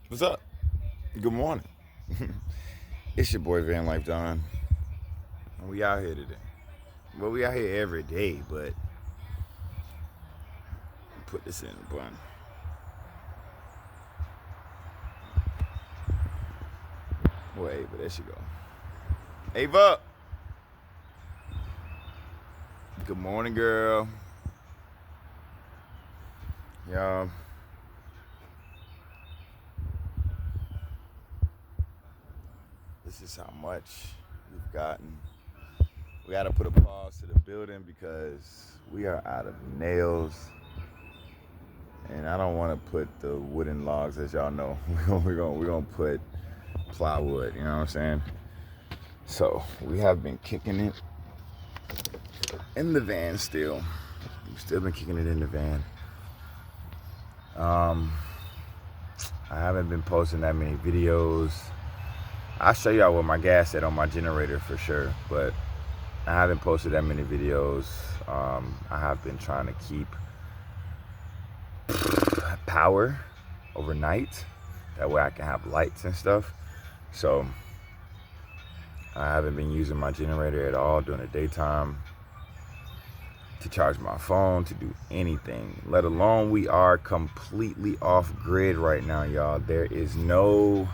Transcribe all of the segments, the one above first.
What's up? Good morning. It's your boy Van Life Don. And we out here today. Well, we out here every day, but put this in the bun. Well, Ava, there she go. Ava! Good morning, girl. Y'all. This is how much we've gotten. We got to put a pause to the building because we are out of nails. And I don't want to put the wooden logs, as y'all know. We're gonna put plywood, you know what I'm saying? So we have been kicking it in the van still. We've still been kicking it in the van. I haven't been posting that many videos. I'll show y'all what my gas said on my generator for sure, but I haven't posted that many videos. I have been trying to keep power overnight. That way I can have lights and stuff. So I haven't been using my generator at all during the daytime to charge my phone, to do anything, let alone we are completely off grid right now, y'all. There's no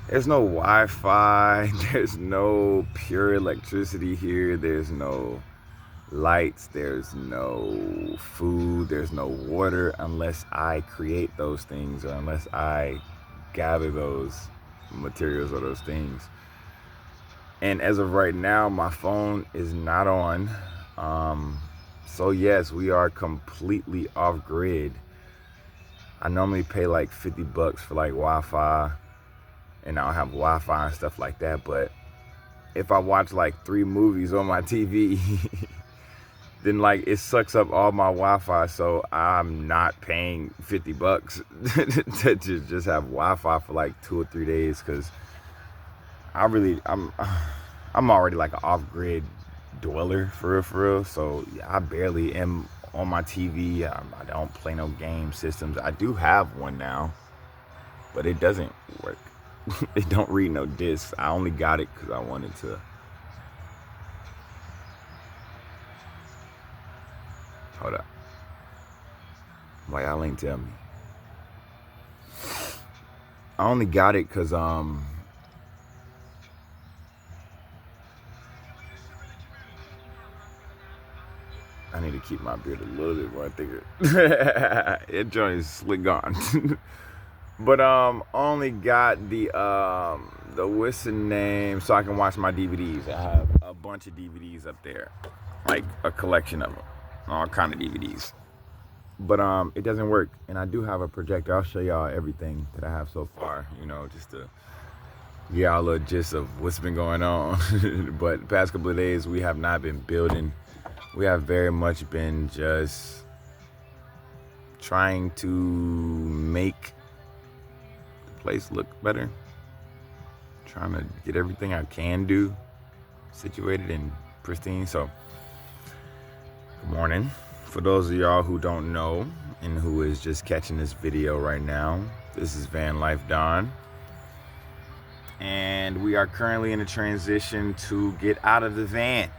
Wi-Fi, there's no pure electricity here, there's no lights, there's no food, there's no water unless I create those things or unless I gather those materials or those things. And as of right now, my phone is not on. So yes, we are completely off grid. I normally pay like $50 for like Wi-Fi, and I'll have Wi-Fi and stuff like that. But if I watch like 3 movies on my TV, then like it sucks up all my Wi-Fi. So I'm not paying $50 to just have Wi-Fi for like 2 or 3 days, because I'm already like an off-grid dweller for real. So yeah, I barely am on my TV. I don't play no game systems. I do have one now, but it doesn't work. It don't read no discs. I only got it because I wanted to. Hold up. Why y'all ain't tell me? I only got it because I need to keep my beard a little bit more thicker. It joint is slick gone. But only got the what's the name, so I can watch my DVDs. I have a bunch of DVDs up there, like a collection of them, all kind of DVDs. But it doesn't work, and I do have a projector. I'll show y'all everything that I have so far, you know, just to give y'all a little gist of what's been going on. But the past couple of days, we have not been building. We have very much been just trying to make the place look better. Trying to get everything I can do situated and pristine. So, good morning. For those of y'all who don't know and who is just catching this video right now, this is Van Life Don. And we are currently in a transition to get out of the van.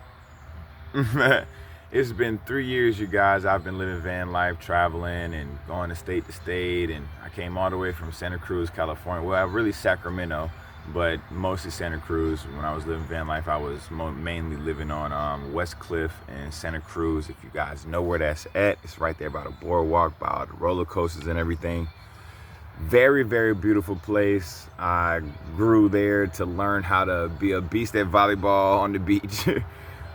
It's been 3 years, you guys. I've been living van life, traveling and going to state, and I came all the way from Santa Cruz, California. Well, really Sacramento, but mostly Santa Cruz. When I was living van life, I was mainly living on West Cliff and Santa Cruz. If you guys know where that's at, it's right there by the boardwalk, by all the roller coasters and everything. Very, very beautiful place. I grew there to learn how to be a beast at volleyball on the beach.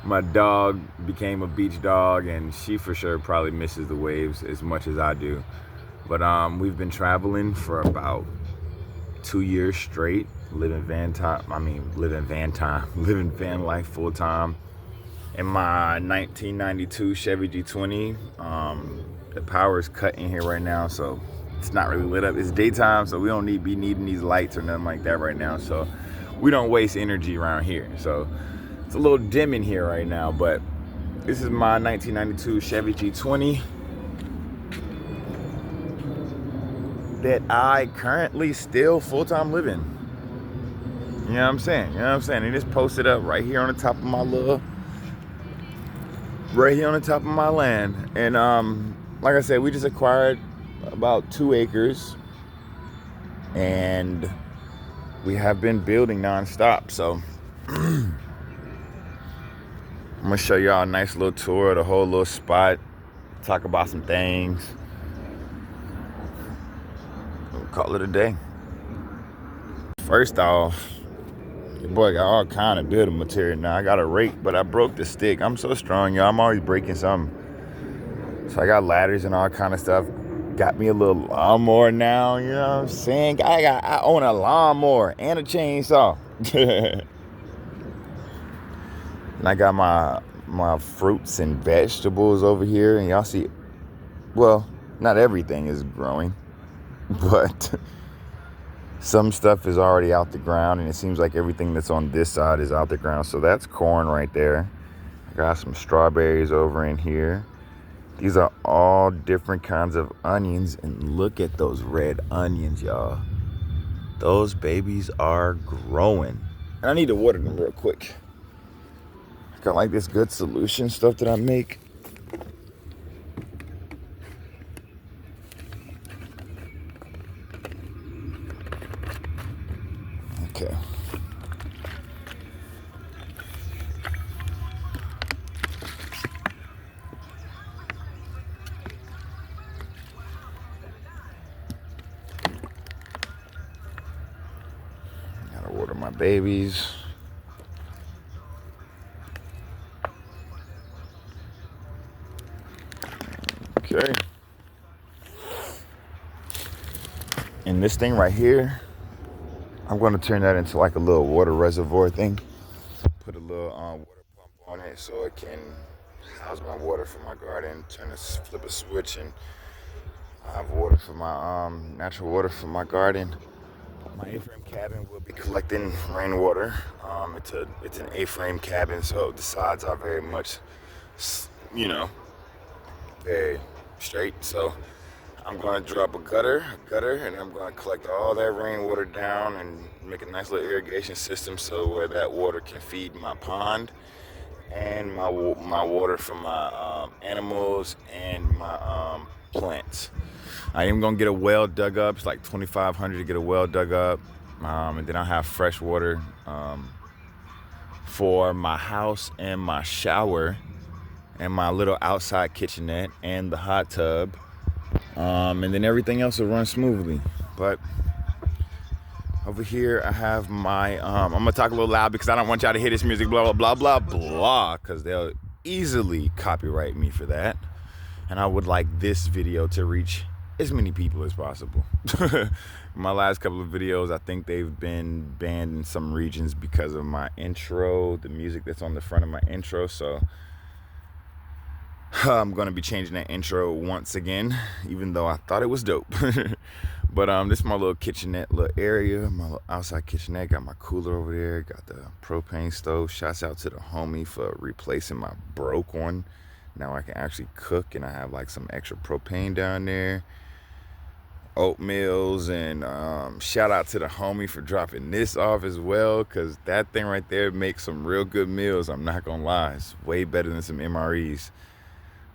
My dog became a beach dog, and she for sure probably misses the waves as much as I do. But we've been traveling for about 2 years straight, living van life full time. In my 1992 Chevy G20, the power is cut in here right now, so it's not really lit up. It's daytime, so we don't be needing these lights or nothing like that right now. So we don't waste energy around here. So it's a little dim in here right now, but this is my 1992 Chevy G20. that I currently still full-time live in. You know what I'm saying? You know what I'm saying? They just posted up right here on the top of my right here on the top of my land. And like I said, we just acquired about 2 acres, and we have been building nonstop. So I'm gonna show y'all a nice little tour of the whole little spot, talk about some things. We'll call it a day. First off, your boy got all kind of building material now. I got a rake, but I broke the stick. I'm so strong, y'all. I'm always breaking something. So I got ladders and all kind of stuff. Got me a little lawnmower now, you know what I'm saying? I own a lawnmower and a chainsaw. And I got my fruits and vegetables over here, and y'all see, well, not everything is growing, but some stuff is already out the ground, and it seems like everything that's on this side is out the ground. So that's corn right there. I got some strawberries over in here. These are all different kinds of onions, and look at those red onions, y'all. Those babies are growing. And I need to water them real quick. I got like this good solution stuff that I make. Okay. Gotta water my babies. Okay. And this thing right here, I'm going to turn that into like a little water reservoir thing. Put a little water pump on it so it can house my water for my garden. Flip a switch, and I have water for my natural water for my garden. My A-frame cabin will be collecting rainwater. It's an A-frame cabin, so the sides are very much, you know, very straight. So I'm going to drop a gutter, and I'm going to collect all that rainwater down and make a nice little irrigation system so where that water can feed my pond and my water for my animals and my plants. I am going to get a well dug up. It's like $2,500 to get a well dug up. And then I'll have fresh water for my house and my shower and my little outside kitchenette and the hot tub. And then everything else will run smoothly. But over here I have my, I'm gonna talk a little loud because I don't want y'all to hear this music, blah, blah, blah, blah, blah, because they'll easily copyright me for that. And I would like this video to reach as many people as possible. My last couple of videos, I think they've been banned in some regions because of my intro, the music that's on the front of my intro. So I'm going to be changing that intro once again, even though I thought it was dope. But this is my little kitchenette, little area, my little outside kitchenette. Got my cooler over there, got the propane stove. Shouts out to the homie for replacing my broke one. Now I can actually cook, and I have like some extra propane down there. Oatmeals, and shout out to the homie for dropping this off as well, because that thing right there makes some real good meals. I'm not gonna lie, it's way better than some MREs.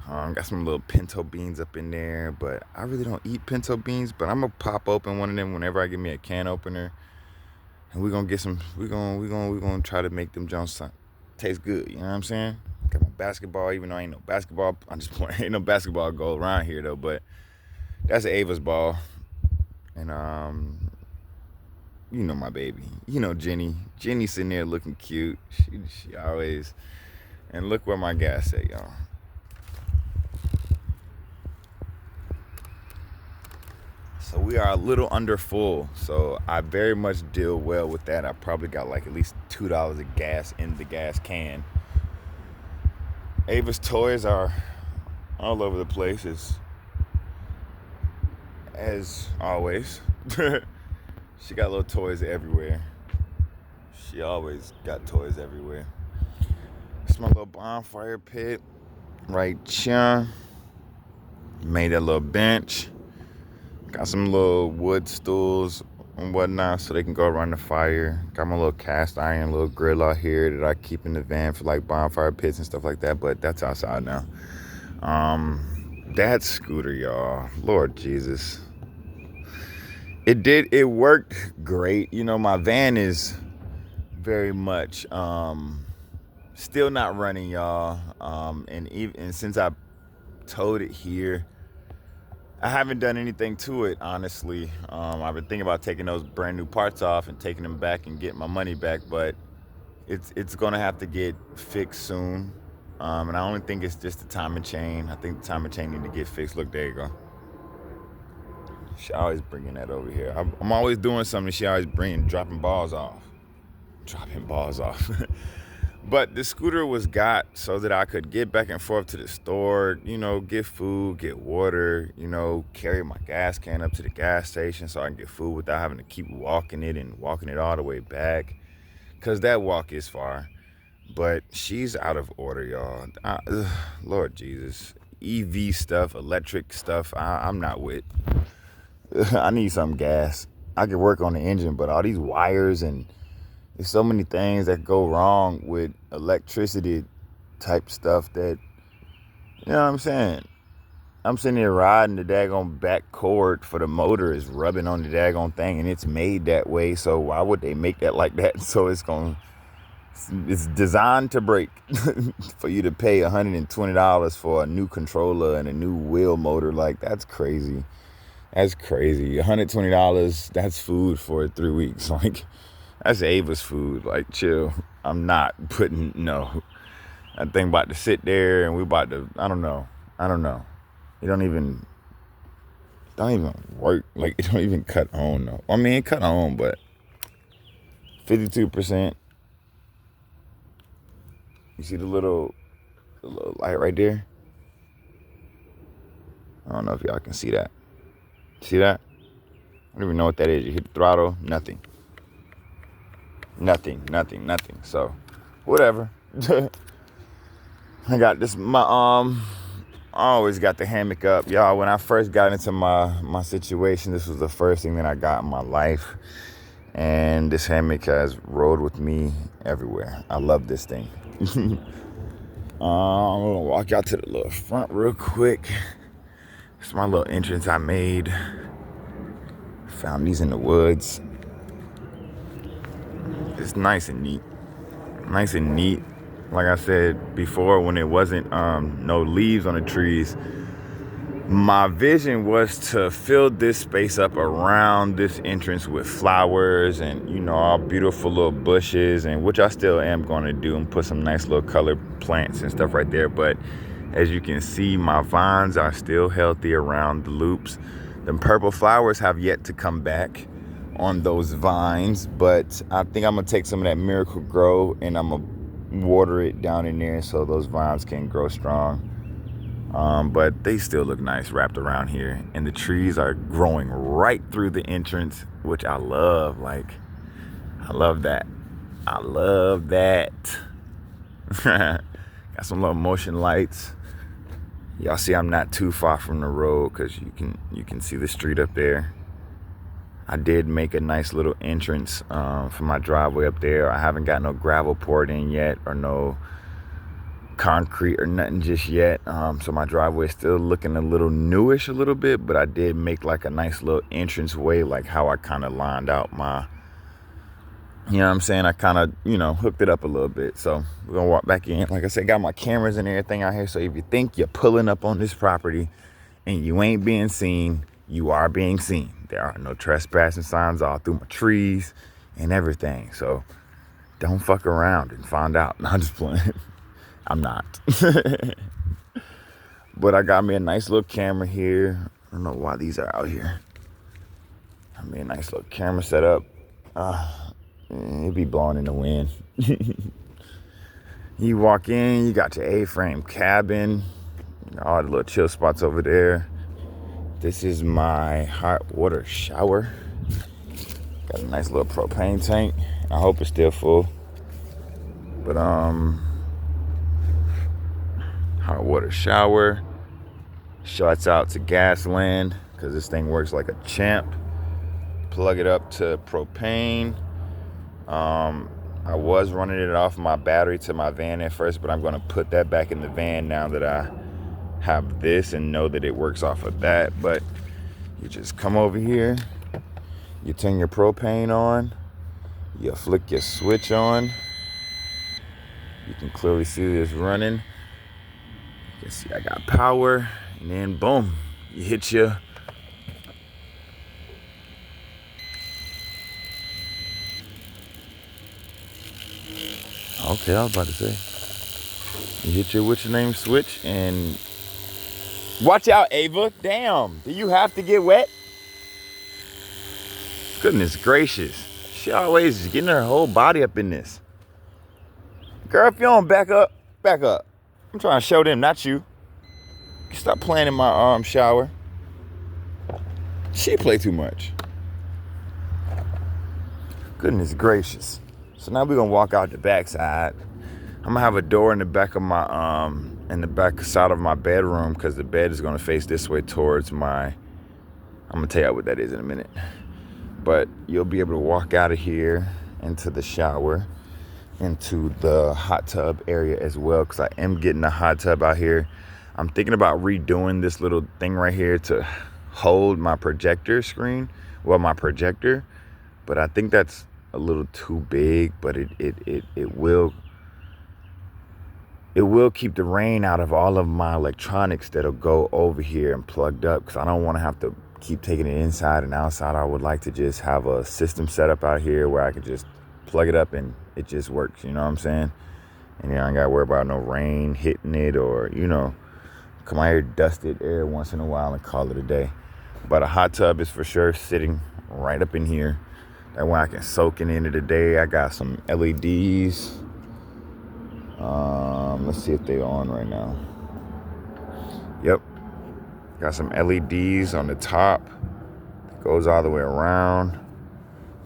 Got some little pinto beans up in there, but I really don't eat pinto beans. But I'm gonna pop open one of them whenever I get me a can opener, and we're gonna get some. We're gonna try to make them Jones taste good. You know what I'm saying? Got my basketball, even though I ain't no basketball. I'm just playing. Ain't no basketball goal around here though, but that's Ava's ball. And you know my baby. You know Jenny. Jenny's sitting there looking cute. She always. And look where my gas at, y'all. So we are a little under full. So I very much deal well with that. I probably got like at least $2 of gas in the gas can. Ava's toys are all over the place, as always. She got little toys everywhere. She always got toys everywhere. It's my little bonfire pit right here. Made that little bench. Got some little wood stools and whatnot so they can go around the fire. Got my little cast iron little grill out here that I keep in the van for like bonfire pits and stuff like that, but that's outside now. That scooter, y'all, Lord Jesus. It worked great. You know, my van is very much still not running, y'all. And since I towed it here, I haven't done anything to it, honestly. I've been thinking about taking those brand new parts off and taking them back and getting my money back, but it's gonna have to get fixed soon. And I only think it's just the timing chain. I think the timing chain need to get fixed. Look, there you go. She always bringing that over here. I'm always doing something. She always dropping balls off. But the scooter was got so that I could get back and forth to the store, you know, get food, get water, you know, carry my gas can up to the gas station so I can get food without having to keep walking it all the way back. Because that walk is far. But she's out of order, y'all. Lord Jesus. EV stuff, electric stuff, I'm not with. I need some gas. I could work on the engine, but all these wires and there's so many things that go wrong with electricity type stuff that, you know what I'm saying? I'm sitting here riding, the daggone back cord for the motor is rubbing on the daggone thing, and it's made that way, so why would they make that like that? So it's designed to break for you to pay $120 for a new controller and a new wheel motor. Like, that's crazy. That's crazy. $120, that's food for 3 weeks. Like, that's Ava's food. Like, chill. I'm not putting, no. That thing about to sit there and we about to, I don't know. It don't even work. Like, it don't even cut on, though. I mean, it cut on, but 52%. You see the little light right there? I don't know if y'all can see that. See that? I don't even know what that is. You hit the throttle, nothing. So, whatever. I got this, I always got the hammock up. Y'all, when I first got into my situation, this was the first thing that I got in my life. And this hammock has rode with me everywhere. I love this thing. I'm gonna walk out to the little front real quick. It's my little entrance I made. Found these in the woods. It's nice and neat. Like I said before, when it wasn't no leaves on the trees, my vision was to fill this space up around this entrance with flowers and, you know, all beautiful little bushes, and which I still am going to do, and put some nice little colored plants and stuff right there. But as you can see, my vines are still healthy around the loops. The purple flowers have yet to come back on those vines, but I think I'm gonna take some of that Miracle Grow and I'm gonna water it down in there so those vines can grow strong. But they still look nice wrapped around here, and the trees are growing right through the entrance, which I love. Like, I love that. Got some little motion lights. Y'all see I'm not too far from the road because you can see the street up there. I did make a nice little entrance for my driveway up there. I haven't got no gravel poured in yet, or no concrete or nothing just yet. So my driveway is still looking a little newish a little bit, but I did make like a nice little entrance way, like how I kind of lined out my, you know what I'm saying? I kind of, you know, hooked it up a little bit. So we're going to walk back in. Like I said, got my cameras and everything out here. So if you think you're pulling up on this property and you ain't being seen, you are being seen. There are no trespassing signs all through my trees and everything. So don't fuck around and find out. No, I'm just playing. I'm not. But I got me a nice little camera here. I don't know why these are out here. I made a nice little camera set up. It be blowing in the wind. You walk in, you got your A-frame cabin, all the little chill spots over there. This is my hot water shower. Got a nice little propane tank. I hope it's still full. But hot water shower. Shouts out to Gasland, because this thing works like a champ. Plug it up to propane. I was running it off my battery to my van at first, but I'm going to put that back in the van now that I have this and know that it works off of that. But you just come over here, you turn your propane on, you flick your switch on. You can clearly see this running. You can see I got power, and then boom, you hit your okay, I was about to say. You hit your what's your name switch and watch out, Ava. Damn, do you have to get wet? Goodness gracious. She always getting her whole body up in this. Girl, if you don't back up, back up. I'm trying to show them, not you. Stop playing in my shower. She play too much. Goodness gracious. So now we're gonna walk out the back side. I'm gonna have a door in the back of my in the back side of my bedroom because the bed is gonna face this way towards my. I'm gonna tell you what that is in a minute. But you'll be able to walk out of here into the shower, into the hot tub area as well, because I am getting a hot tub out here. I'm thinking about redoing this little thing right here to hold my projector screen, well, my projector, but I think that's a little too big, but it will keep the rain out of all of my electronics that'll go over here and plugged up, because I don't want to have to keep taking it inside and outside. I would like to just have a system set up out here where I could just plug it up and it just works, you know what I'm saying? And I ain't gotta worry about no rain hitting it, or, you know, come out here, dust it every once in a while and call it a day. But a hot tub is for sure sitting right up in here. That way I can soak in the end of the day. I got some LEDs. Let's see if they're on right now. Yep. Got some LEDs on the top. It goes all the way around.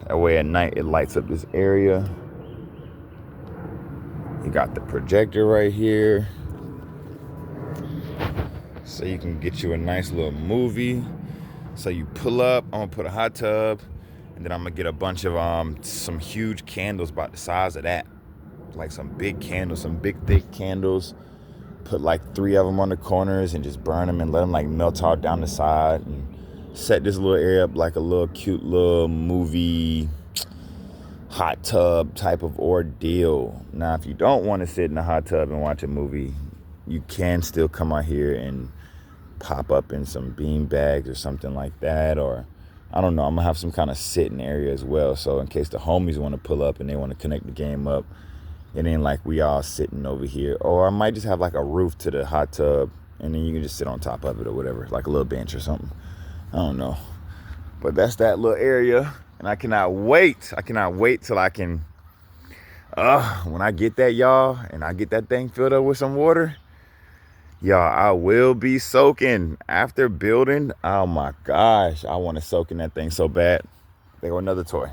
That way at night it lights up this area. You got the projector right here. So you can get you a nice little movie. So you pull up, I'm gonna put a hot tub, and then I'm gonna get a bunch of some huge candles about the size of that. Like some big candles, some big thick candles. Put like 3 of them on the corners and just burn them and let them like melt all down the side, and set this little area up like a little cute little movie hot tub type of ordeal. Now, if you don't want to sit in a hot tub and watch a movie, you can still come out here and pop up in some bean bags or something like that, or I don't know, I'm gonna have some kind of sitting area as well, so in case the homies want to pull up and they want to connect the game up, it ain't like we all sitting over here. Or I might just have like a roof to the hot tub, and then you can just sit on top of it or whatever, like a little bench or something. I don't know, but that's that little area, and I cannot wait till I can when I get that, y'all, and I get that thing filled up with some water, y'all, I will be soaking after building. Oh my gosh, I want to soak in that thing so bad. They go another toy.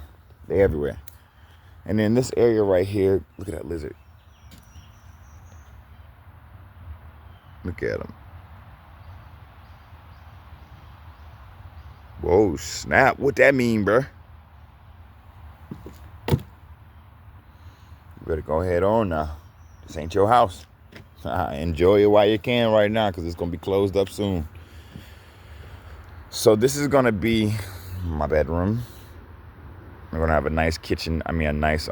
They everywhere. And then this area right here, look at that lizard. Look at him. Whoa, snap. What that mean, bro? You better go ahead on now. This ain't your house. Enjoy it while you can right now, because it's going to be closed up soon. So this is going to be my bedroom. We're going to have a nice kitchen, a nice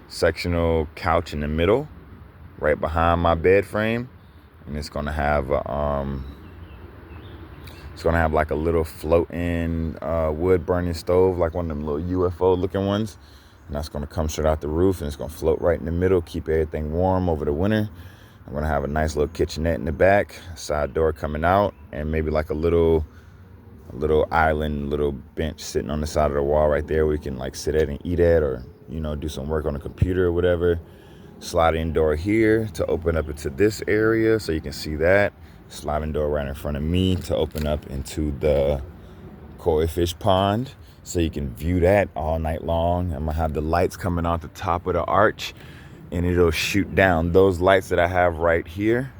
sectional couch in the middle, right behind my bed frame. And it's going to have like a little floating wood burning stove, like one of them little UFO looking ones. And that's going to come straight out the roof, and it's going to float right in the middle, keep everything warm over the winter. I'm going to have a nice little kitchenette in the back, side door coming out, and maybe like a little island, little bench sitting on the side of the wall right there where you can like sit at and eat at, or, you know, do some work on the computer or whatever. Sliding door here to open up into this area so you can see that. Sliding door right in front of me to open up into the koi fish pond so you can view that all night long. I'm gonna have the lights coming off the top of the arch, and it'll shoot down. Those lights that I have right here,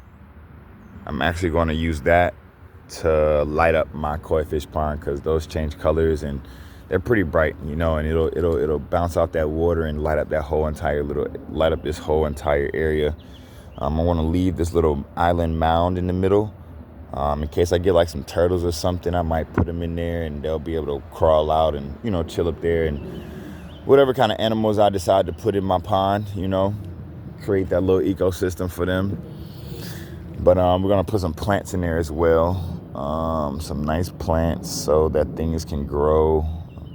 I'm actually going to use that to light up my koi fish pond, because those change colors and they're pretty bright, you know, and it'll bounce off that water and light up this whole entire area. I want to leave this little island mound in the middle. In case I get like some turtles or something, I might put them in there and they'll be able to crawl out and, you know, chill up there. And whatever kind of animals I decide to put in my pond, you know, create that little ecosystem for them. But we're going to put some plants in there as well. Some nice plants so that things can grow.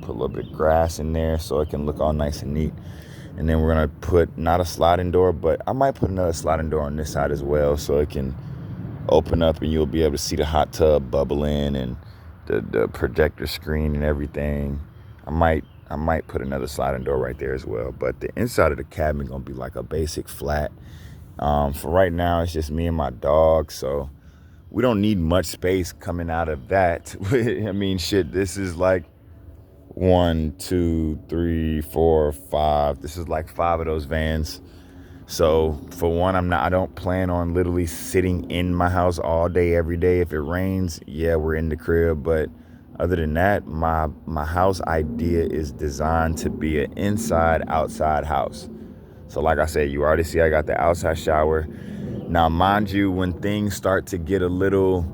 Put a little bit of grass in there so it can look all nice and neat. And then we're going to put not a sliding door, but I might put another sliding door on this side as well so it can open up and you'll be able to see the hot tub bubbling and the projector screen and everything. I might put another sliding door right there as well. But the inside of the cabin is going to be like a basic flat. For right now, it's just me and my dog, so we don't need much space coming out of that. I mean, shit, this is like 1, 2, 3, 4, 5. This is like 5 of those vans. So for one, I don't plan on literally sitting in my house all day, every day. If it rains, yeah, we're in the crib. But other than that, my house idea is designed to be an inside-outside house. So like I said, you already see I got the outside shower. Now, mind you, when things start to get a little,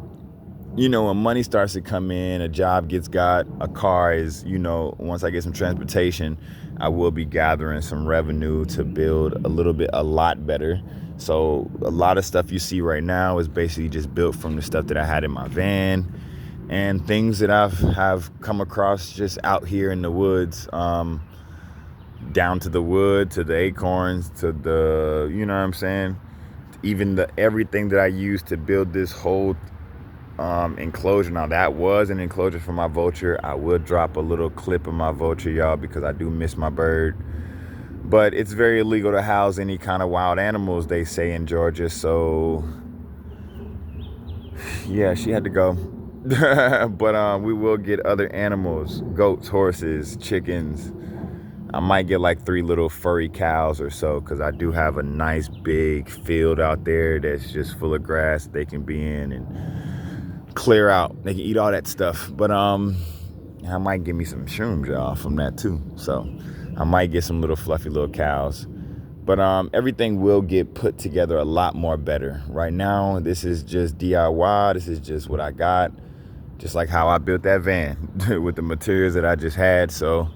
you know, when money starts to come in, a job gets got, a car is, you know, once I get some transportation, I will be gathering some revenue to build a lot better. So a lot of stuff you see right now is basically just built from the stuff that I had in my van and things that have come across just out here in the woods, down to the wood, to the acorns, to the, you know what I'm saying? Even everything that I used to build this whole enclosure. Now that was an enclosure for my vulture. I will drop a little clip of my vulture, y'all, because I do miss my bird. But it's very illegal to house any kind of wild animals, they say in Georgia. So yeah, she had to go. But we will get other animals, goats, horses, chickens. I might get like 3 little furry cows or so, because I do have a nice big field out there that's just full of grass they can be in and clear out. They can eat all that stuff. But I might get me some shrooms, y'all, from that too. So I might get some little fluffy little cows. But everything will get put together a lot more better. Right now, this is just DIY. This is just what I got. Just like how I built that van with the materials that I just had. So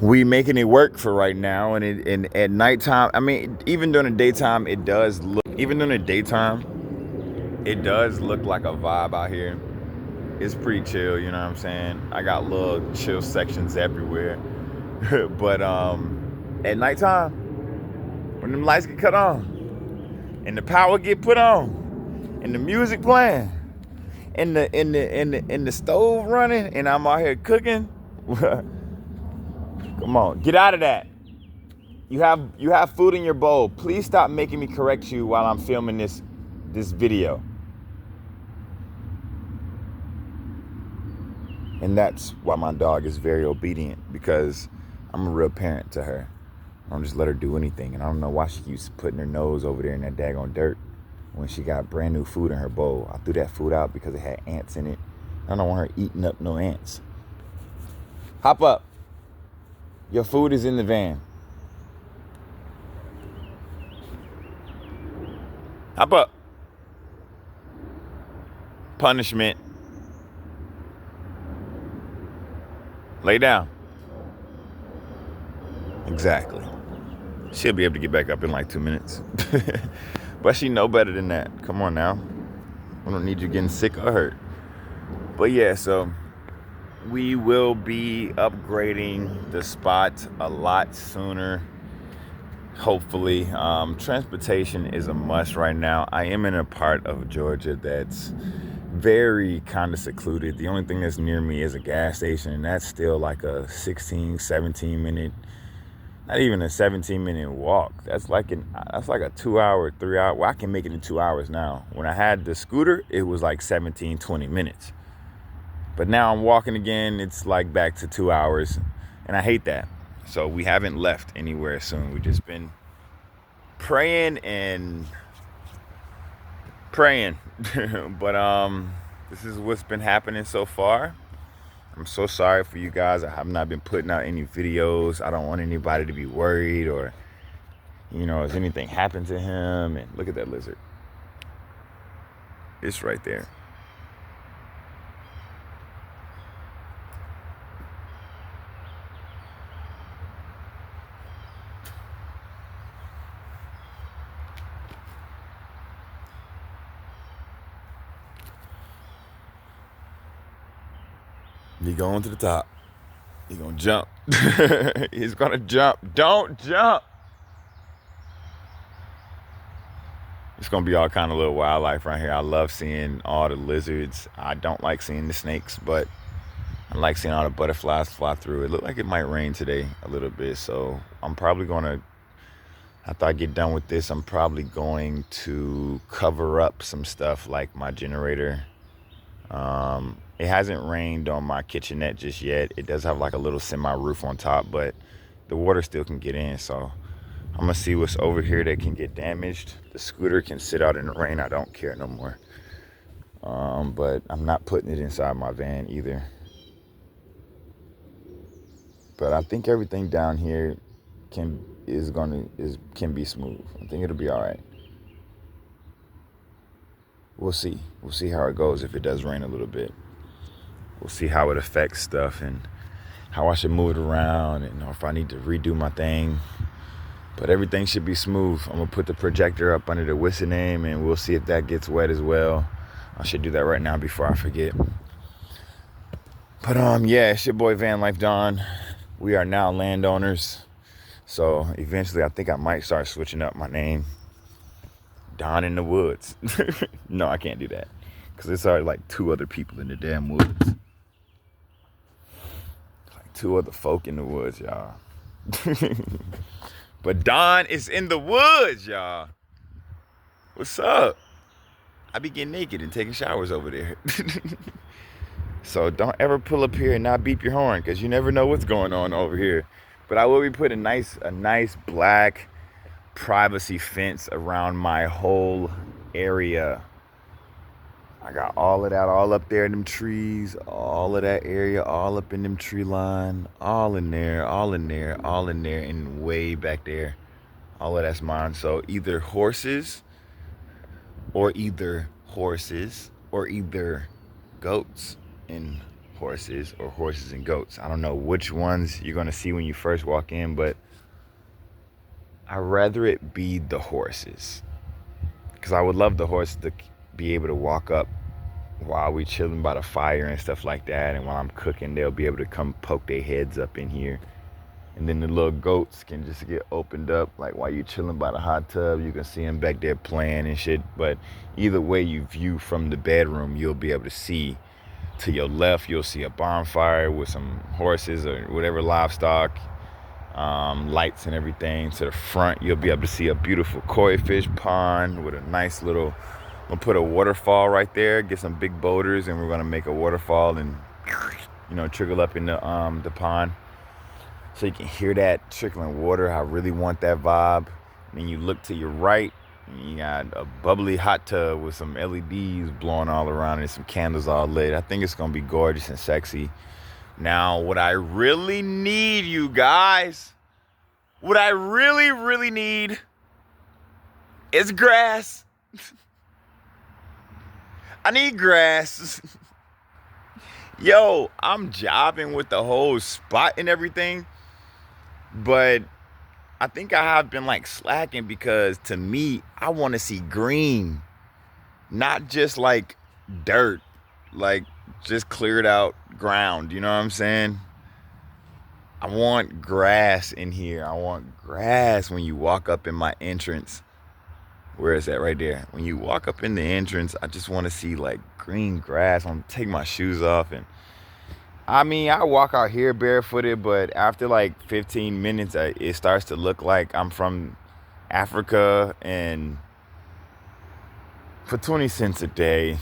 we making it work for right now. And at nighttime, I mean, even during the daytime, it does look like a vibe out here. It's pretty chill, you know what I'm saying? I got little chill sections everywhere. But at nighttime, when them lights get cut on and the power get put on and the music playing and the stove running and I'm out here cooking, come on, get out of that. You have food in your bowl. Please stop making me correct you while I'm filming this video. And that's why my dog is very obedient, because I'm a real parent to her. I don't just let her do anything. And I don't know why she keeps putting her nose over there in that daggone dirt when she got brand new food in her bowl. I threw that food out because it had ants in it. I don't want her eating up no ants. Hop up. Your food is in the van. Hop up. Punishment. Lay down. Exactly. She'll be able to get back up in like 2 minutes. But she know better than that. Come on now. I don't need you getting sick or hurt. But yeah, so we will be upgrading the spot a lot sooner. Hopefully. Transportation is a must right now. I am in a part of Georgia that's very kind of secluded. The only thing that's near me is a gas station, and that's still like a 16, 17 minute, not even a 17-minute walk. That's like a 2 hour, 3 hour. Well, I can make it in 2 hours now. When I had the scooter, it was like 17, 20 minutes. But now I'm walking again, it's like back to 2 hours, and I hate that. So we haven't left anywhere soon. We've just been praying and praying. But this is what's been happening so far. I'm so sorry for you guys. I have not been putting out any videos. I don't want anybody to be worried, or has anything happened to him? And look at that lizard. It's right there. He going to the top. He gonna jump. He's gonna jump. Don't jump. It's gonna be all kind of little wildlife right here. I love seeing all the lizards. I don't like seeing the snakes, but I like seeing all the butterflies fly through. It looked like it might rain today a little bit, so I'm probably gonna, after I get done with this, I'm probably going to cover up some stuff like my generator. It hasn't rained on my kitchenette just yet. It does have like a little semi-roof on top, but the water still can get in, so I'm gonna see what's over here that can get damaged. The scooter can sit out in the rain. I don't care no more. But I'm not putting it inside my van either. But I think everything down here can be smooth. I think it'll be all right. We'll see. We'll see how it goes if it does rain a little bit. We'll see how it affects stuff and how I should move it around, and if I need to redo my thing. But everything should be smooth. I'm gonna put the projector up under the whistle name, and we'll see if that gets wet as well. I should do that right now before I forget. But yeah, it's your boy Van Life Don. We are now landowners. So eventually I think I might start switching up my name. Don in the Woods. No, I can't do that, because there's already like 2 other people in the damn woods. Like 2 other folk in the woods, y'all. But Don is in the woods, y'all. What's up? I be getting naked and taking showers over there. So don't ever pull up here and not beep your horn, because you never know what's going on over here. But I will be putting a nice black privacy fence around my whole area. I got all of that all up there in them trees, all of that area all up in them tree line, all in there, and way back there. All of that's mine. So either horses or goats and horses, or horses and goats. I don't know which ones you're going to see when you first walk in, but I'd rather it be the horses, because I would love the horses to be able to walk up while we chilling by the fire and stuff like that, and while I'm cooking, they'll be able to come poke their heads up in here. And then the little goats can just get opened up, like while you're chilling by the hot tub, you can see them back there playing and shit. But either way you view from the bedroom, you'll be able to see. To your left, you'll see a bonfire with some horses or whatever livestock, lights and everything. To the front, you'll be able to see a beautiful koi fish pond with a nice little, we'll put a waterfall right there, get some big boulders, and we're gonna make a waterfall and trickle up in the pond, so you can hear that trickling water. I really want that vibe. And then you look to your right, and you got a bubbly hot tub with some LEDs blowing all around and some candles all lit. I think it's gonna be gorgeous and sexy. Now, what I really need, you guys, what I really, really need is grass. I need grass. Yo, I'm jobbing with the whole spot and everything, but I think I have been like slacking, because to me, I want to see green, not just like dirt, like just cleared out ground. You know what I'm saying? I want grass in here. I want grass when you walk up in my entrance. Where is that? Right there. When you walk up in the entrance, I just want to see like green grass. I'm gonna take my shoes off, and I mean, I walk out here barefooted, but after like 15 minutes, it starts to look like I'm from Africa, and for 20 cents a day.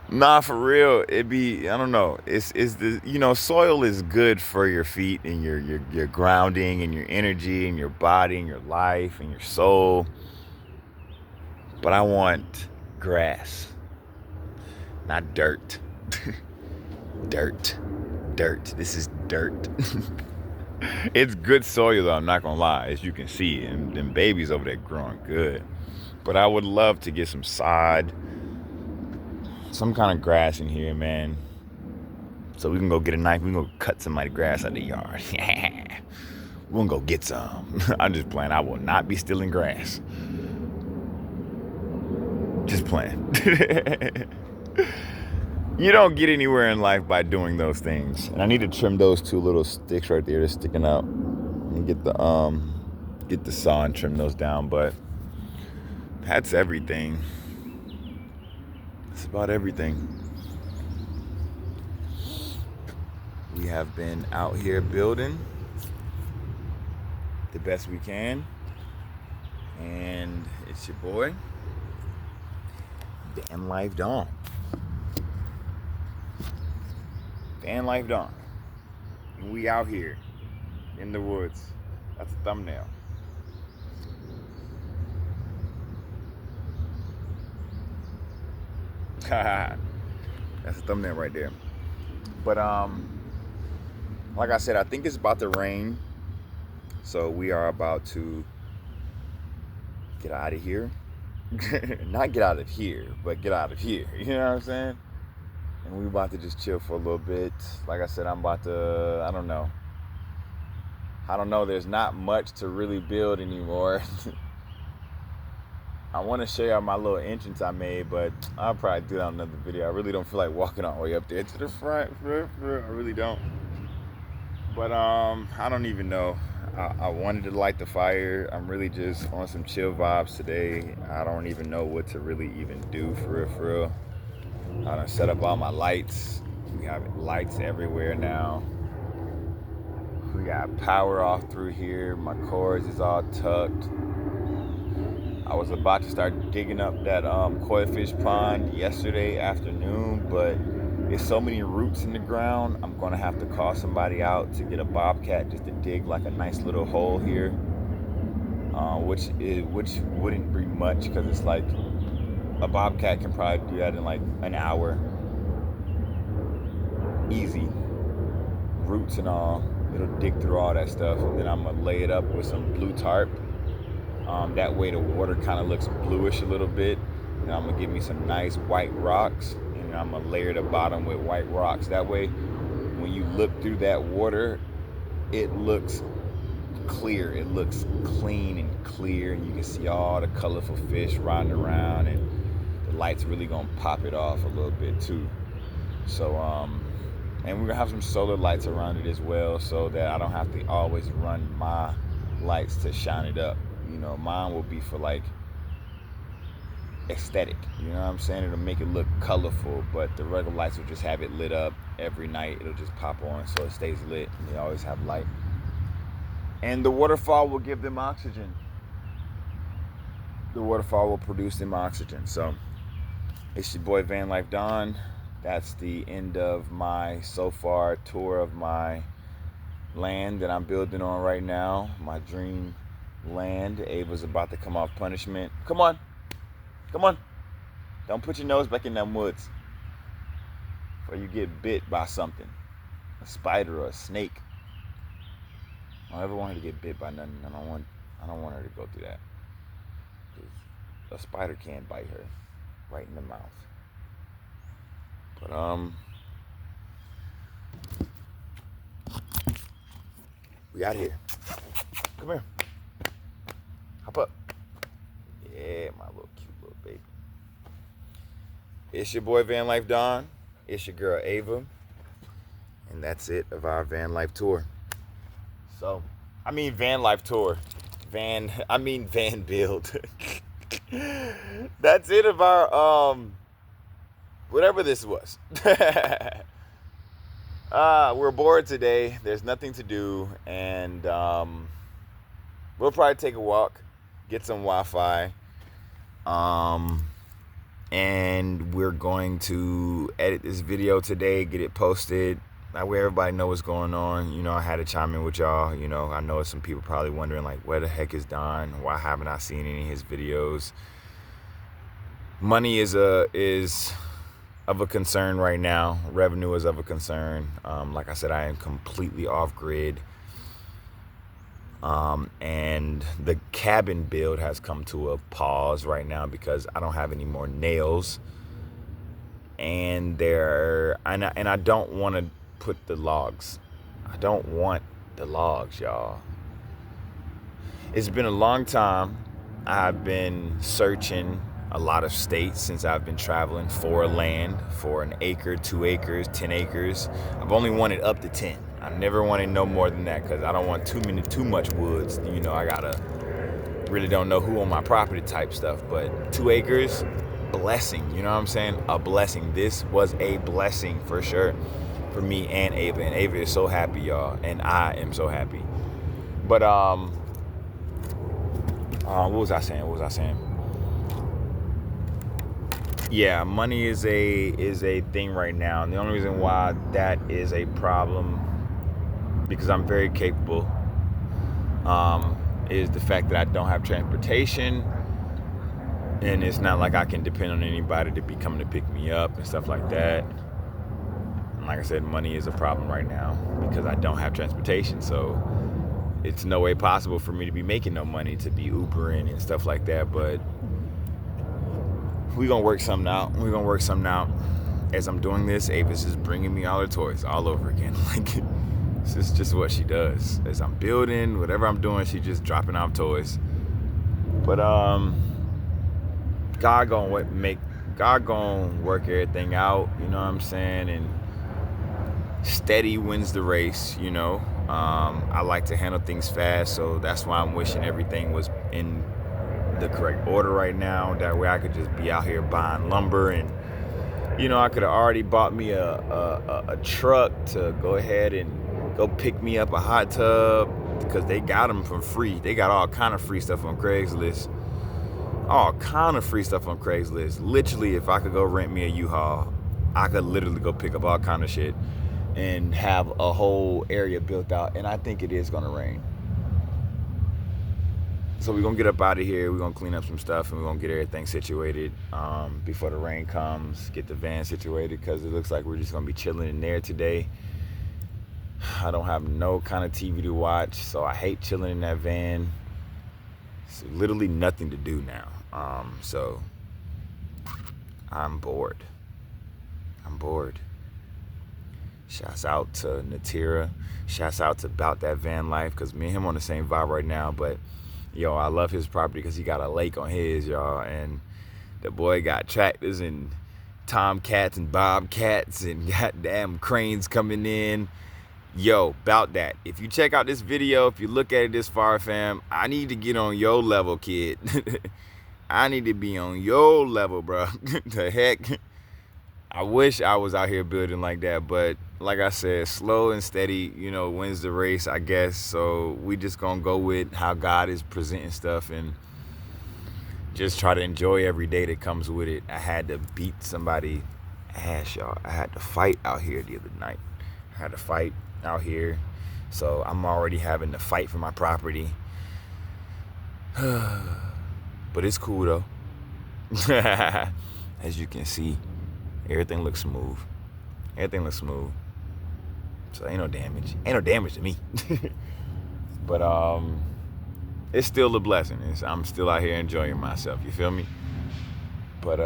Nah, for real, it'd be, I don't know. It's the, soil is good for your feet and your grounding and your energy and your body and your life and your soul. But I want grass, not dirt. Dirt. This is dirt. It's good soil though, I'm not gonna lie, as you can see. And them babies over there growing good. But I would love to get some sod, some kind of grass in here, man. So we can go get a knife, we can go cut somebody's grass out of the yard. We're gonna go get some. I'm just playing. I will not be stealing grass. Just playing. You don't get anywhere in life by doing those things. And I need to trim those two little sticks right there that's sticking out. And get the saw and trim those down. But that's everything. That's about everything. We have been out here building the best we can. And it's your boy, Van Life Dawn. Van Life Dawn. And we out here in the woods. That's a thumbnail. That's a thumbnail right there. But like I said, I think it's about to rain. So we are about to get out of here. Not get out of here, but get out of here. You know what I'm saying? And we about to just chill for a little bit. Like I said, I'm about to, I don't know. There's not much to really build anymore. I want to show y'all my little entrance I made, but I'll probably do that on another video. I really don't feel like walking all the way up there to the front. I really don't. But I don't even know. I wanted to light the fire. I'm really just on some chill vibes today. I don't even know what to really even do for real. I done set up all my lights. We have lights everywhere now. We got power off through here. My cords is all tucked. I was about to start digging up that koi fish pond yesterday afternoon, but there's so many roots in the ground. I'm gonna have to call somebody out to get a bobcat just to dig like a nice little hole here, which wouldn't be much because it's like a bobcat can probably do that in like an hour, easy. Roots and all, it'll dig through all that stuff, and then I'm gonna lay it up with some blue tarp. That way the water kind of looks bluish a little bit, and I'm gonna give me some nice white rocks, and I'm gonna layer the bottom with white rocks. That way, when you look through that water, it looks clear. It looks clean and clear, and you can see all the colorful fish riding around, and the light's really gonna pop it off a little bit too. So, and we're gonna have some solar lights around it as well, so that I don't have to always run my lights to shine it up. You know, mine will be for like aesthetic, you know what I'm saying? It'll make it look colorful, but the regular lights will just have it lit up every night. It'll just pop on so it stays lit, and they always have light. And the waterfall will give them oxygen. The waterfall will produce them oxygen. So it's your boy Van Life Dawn. That's the end of my so far tour of my land that I'm building on right now, my dream land. Ava's about to come off punishment. Come on. Don't put your nose back in them woods before you get bit by something, a spider or a snake. I don't ever want her to get bit by nothing. I don't want her to go through that. A spider can bite her right in the mouth. But we out here. Come here. Hop up. Yeah, my little cute little baby. It's your boy Van Life Dawn. It's your girl Ava. And that's it of our van life tour. So, van life tour. Van build. That's it of our whatever this was. We're bored today. There's nothing to do, and we'll probably take a walk, get some Wi-Fi, and we're going to edit this video today, get it posted. That way everybody know what's going on. You know, I had to chime in with y'all. You know, I know some people probably wondering, like, where the heck is Don? Why haven't I seen any of his videos? Money is of a concern right now. Revenue is of a concern. Like I said, I am completely off grid. And the cabin build has come to a pause right now because I don't have any more nails. And I don't want to put the logs. I don't want the logs, y'all. It's been a long time. I've been searching a lot of states since I've been traveling for land, for an acre, 2 acres, 10 acres. I've only wanted up to 10. I never wanted no more than that because I don't want too much woods. You know, I gotta really don't know who on my property type stuff, but 2 acres, blessing. You know what I'm saying? A blessing. This was a blessing for sure for me and Ava. And Ava is so happy, y'all, and I am so happy. But what was I saying? Yeah, money is a thing right now, and the only reason why that is a problem, because I'm very capable, is the fact that I don't have transportation, and it's not like I can depend on anybody to be coming to pick me up and stuff like that. And like I said, money is a problem right now because I don't have transportation, so it's no way possible for me to be making no money to be Ubering and stuff like that. But we're gonna work something out. As I'm doing this, Avis is bringing me all her toys all over again. Like, this is just what she does. As I'm building, whatever I'm doing, she's just dropping off toys. But God gonna work everything out, you know what I'm saying? And steady wins the race, you know. I like to handle things fast, so that's why I'm wishing everything was in the correct order right now. That way I could just be out here buying lumber, and you know, I could have already bought me a truck to go ahead and go pick me up a hot tub, because they got them for free. They got all kind of free stuff on Craigslist. Literally, if I could go rent me a U-Haul, I could literally go pick up all kind of shit and have a whole area built out. And I think it is gonna rain. So we're gonna get up out of here. We're gonna clean up some stuff, and we're gonna get everything situated before the rain comes. Get the van situated, because it looks like we're just gonna be chilling in there today. I don't have no kind of TV to watch, so I hate chilling in that van. It's literally nothing to do now. So I'm bored. Shouts out to Natira. Shouts out to About That Van Life, because me and him on the same vibe right now. But yo, I love his property because he got a lake on his, y'all. And the boy got tractors and tomcats and bobcats and goddamn cranes coming in. Yo, about that. If you check out this video, if you look at it this far, fam, I need to get on your level, kid. I need to be on your level, bro. The heck? I wish I was out here building like that, but like I said, slow and steady, you know, wins the race, I guess. So we just gonna go with how God is presenting stuff and just try to enjoy every day that comes with it. I had to beat somebody ass, y'all. I had to fight out here the other night. I had to fight out here. So I'm already having to fight for my property. But it's cool though. As you can see, everything looks smooth. So ain't no damage to me. But it's still a blessing. I'm still out here enjoying myself, you feel me? But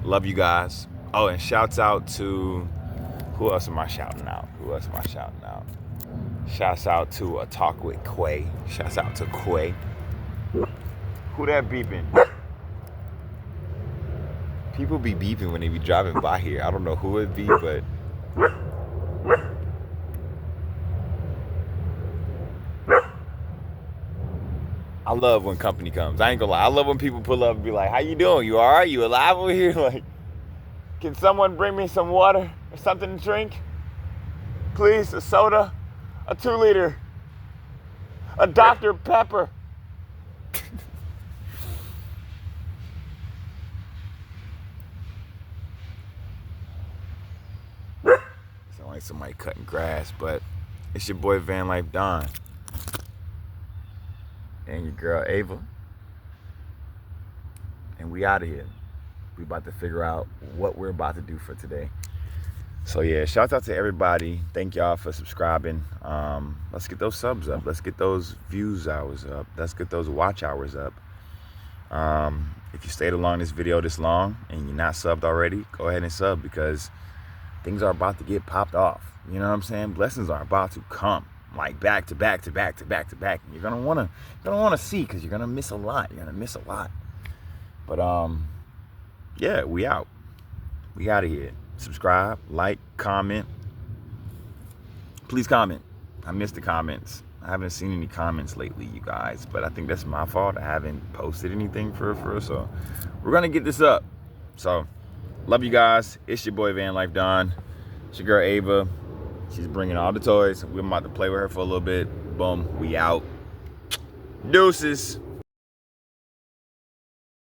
love you guys. Oh, and shouts out to, who else am I shouting out? Shouts out to a Talk with Quay. Shouts out to Quay. Who that beeping? People be beeping when they be driving by here. I don't know who it be, but I love when company comes. I ain't gonna lie. I love when people pull up and be like, "How you doing? You all right? You alive over here?" Like, can someone bring me some water or something to drink? Please, a soda, a 2-liter, a Dr. Pepper. Sound like somebody cutting grass, but it's your boy Van Life Don and your girl Ava, and we out of here. We about to figure out what we're about to do for today. So yeah, shout out to everybody. Thank y'all for subscribing. Let's get those subs up. Let's get those views hours up. Let's get those watch hours up. If you stayed along this video this long and you're not subbed already, go ahead and sub, because things are about to get popped off. You know what I'm saying? Blessings are about to come, like back to back to back to back to back. You're gonna wanna see, because you're gonna miss a lot. You're gonna miss a lot. But yeah, we out. We out of here. Subscribe, like, comment. Please comment. I missed the comments. I haven't seen any comments lately, you guys, but I think that's my fault. I haven't posted anything for real. So we're gonna get this up. So love you guys. It's your boy Van Life Don. It's your girl Ava. She's bringing all the toys. We're about to play with her for a little bit. Boom, we out. Deuces.